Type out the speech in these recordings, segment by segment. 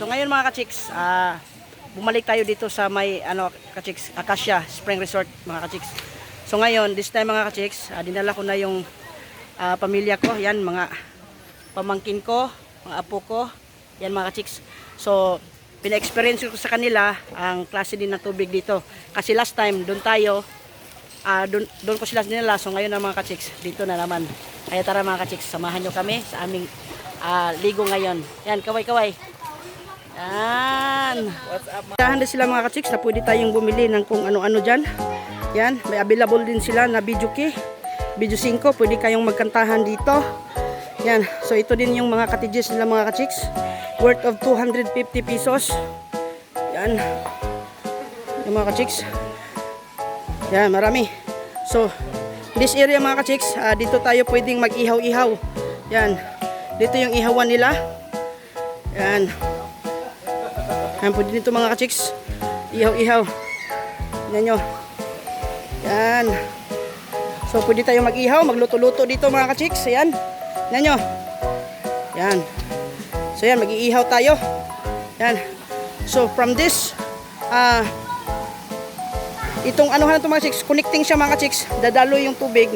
So ngayon mga ka-chicks, bumalik tayo dito sa may ka-chicks, Acacia Spring Resort mga ka-chicks. So ngayon, this time mga ka-chicks, dinala ko na yung pamilya ko, yan mga pamangkin ko, mga apo ko, yan mga ka-chicks. So pina-experience ko sa kanila ang klase din ng tubig dito. Kasi last time doon tayo, doon ko sila dinala. So ngayon na mga ka-chicks, dito na naman. Kaya tara mga ka-chicks, samahan nyo kami sa aming ligo ngayon. Yan, kaway-kaway. Yan. What's up? Handa sila mga ka-chicks na pwede tayong bumili ng kung ano-ano dyan. Yan, may available din sila na video key. Video 5, pwede kayong magkantahan dito. Yan, so ito din yung mga cottages nila mga ka-chicks. Worth of 250 pesos. Yan. Yung mga ka-chicks. Yan, marami. So, this area mga ka-chicks, dito tayo pwedeng mag-ihaw-ihaw. Yan. Dito yung ihawan nila. Yan. Yan, pwede dito mga ka-chicks. Ihaw-ihaw. Yan nyo. Yan. So, pwede tayo mag-ihaw, magluto-luto dito mga ka-chicks. Yan. Yan nyo. Yan. So, yan, mag-iihaw tayo. Yan. So, from this, itong anuhan na ito mga chicks, connecting siya mga chicks, dadalo yung tubig,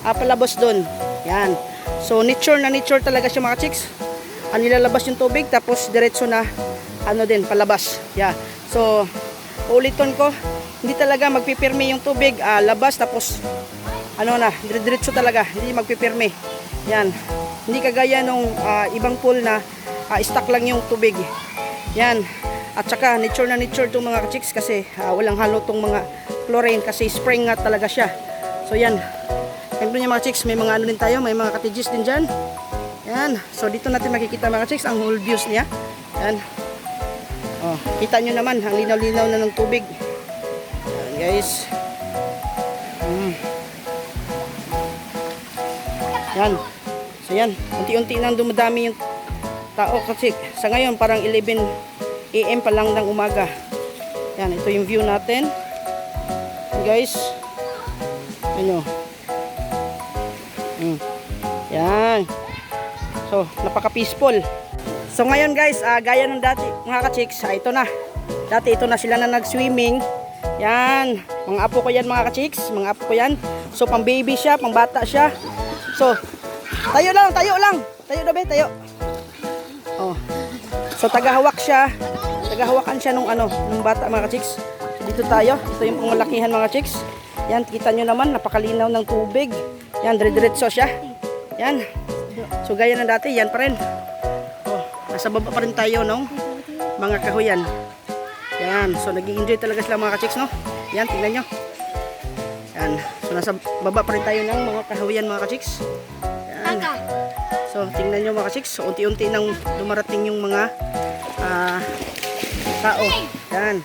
palabas doon. Yan. So, nature na nature talaga siya mga chicks. Nilalabas yung tubig, tapos diretso na, din, palabas. Yeah. So, ulitin ko, hindi talaga magpipirmi yung tubig, labas, tapos, diretso talaga, hindi magpipirmi. Yan. Hindi kagaya nung ibang pool na stock lang yung tubig. Yan. At saka, nature na nature itong mga chicks kasi walang halo itong mga chlorine kasi spring nga talaga siya. So, yan. Siyempre niya mga chicks, may mga din tayo, may mga cottages din dyan. Yan. So, dito natin makikita mga chicks, ang whole views niya. Yan. Oh, kita nyo naman, ang linaw-linaw na ng tubig. Yan, guys. Yan. So, yan. Unti-unti nang dumadami yung tao kasi sa ngayon parang 11 AM pa lang ng umaga. Yan, ito yung view natin. Yan, guys. Ano? Yan. So, napaka-peaceful. So, ngayon guys, gaya ng dati, mga ka-chicks, ito na. Dati ito na sila na nag-swimming. Yan. Mga apo ko yan, mga ka-chicks. Mga apo ko yan. So, pang baby siya, pang bata siya. So, tayo lang. Tayo na be, tayo. Oh. So, tagahawak siya. Tagahawakan siya nung bata mga ka-chicks. So, dito tayo. Ito yung pangmalakihan mga chicks. Yan, kita nyo naman, napakalinaw ng tubig. Yan, dire-diretso siya. Yan. So, gaya ng dati, yan pa rin. Oh, nasa baba pa rin tayo, no? Mga kahoyan. Yan. So, nag-i-enjoy talaga sila mga ka-chicks, no? Yan, tingnan nyo. Yan. So, nasa baba pa rin tayo ng mga kahoyan mga ka-chicks. Yan. So, tingnan nyo mga ka-chicks. So, unti-unti nang dumarating yung mga tao. Yan.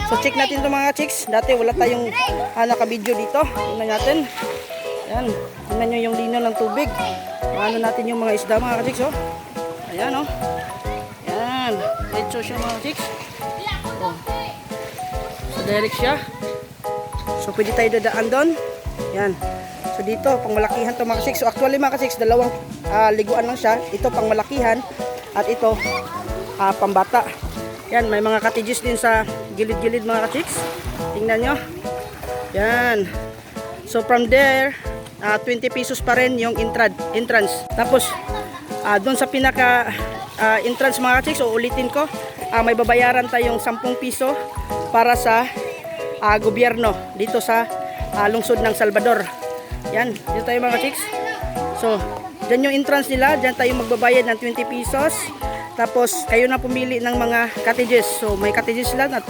So, check natin ito mga chicks. Dati wala tayong naka-video dito. Tingnan natin. Yan. Tingnan nyo yung lino ng tubig. Maano natin yung mga isda mga chicks. Oh. Ayan oh. Yan. Let's siya mga chicks. Oh. So, direct siya. So, pwede tayo dadaan doon. Yan. So, dito, pang malakihan to mga chicks. So, actually mga chicks, dalawang liguan lang siya. Ito pang malakihan. At ito, pambata. Yan, may mga cottages din sa gilid-gilid mga ka-chicks. Tingnan nyo. Yan. So from there, 20 pesos pa rin yung entrance. Tapos, doon sa pinaka entrance mga ka-chicks, ulitin ko, may babayaran tayong 10 piso para sa gobyerno dito sa lungsod ng Salvador. Yan, dito tayo mga ka-chicks. So, dyan yung entrance nila, dyan tayo magbabayad ng 20 pesos. Tapos, kayo na pumili ng mga cottages. So, may cottages sila na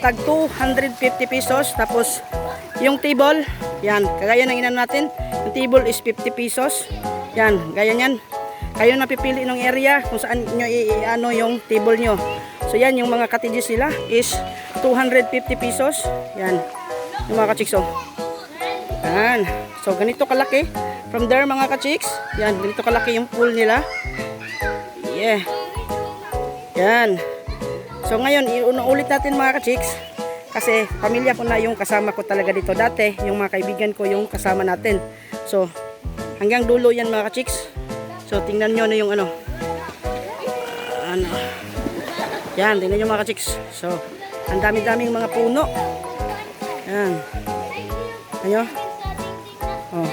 tag 250 pesos. Tapos, yung table, yan, kagaya ng inan natin, yung table is 50 pesos. Yan, gaya nyan. Kayo na pipili ng area kung saan nyo yung table nyo. So, yan, yung mga cottages nila is 250 pesos. Yan, yung mga ka-chicks. Oh. Yan. So, ganito kalaki. From there, mga ka-chicks, yan, ganito kalaki yung pool nila. Yeah. Yan. So ngayon, iulit natin mga ka-chicks. Kasi pamilya ko na yung kasama ko talaga dito. Dati, yung mga kaibigan ko yung kasama natin. So, hanggang dulo yan mga ka-chicks. So, tingnan nyo na yung Yan, tingnan nyo mga ka-chicks. So, ang dami-daming mga puno. Yan. Ano? Oh.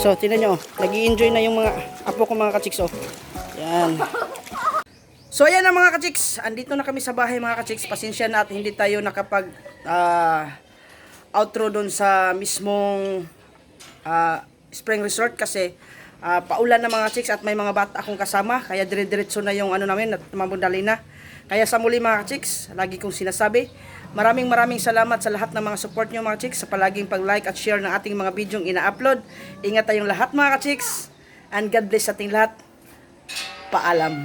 So, tingnan nyo. Nag-i-enjoy na yung mga apo ko mga ka-chicks. Oh. Yan. So, ayan na mga ka-chicks. Andito na kami sa bahay mga ka-chicks. Pasensya na at hindi tayo nakapag outro doon sa mismong spring resort kasi paulan na mga chicks at may mga bata akong kasama kaya dire-diretso na yung ano namin at mamundali na. Kaya sa muli mga chicks, lagi kong sinasabi, maraming salamat sa lahat ng mga support nyo mga chicks sa palaging pag-like at share ng ating mga bidyong ina-upload. Ingat tayong lahat mga chicks and God bless sa ating lahat. Paalam.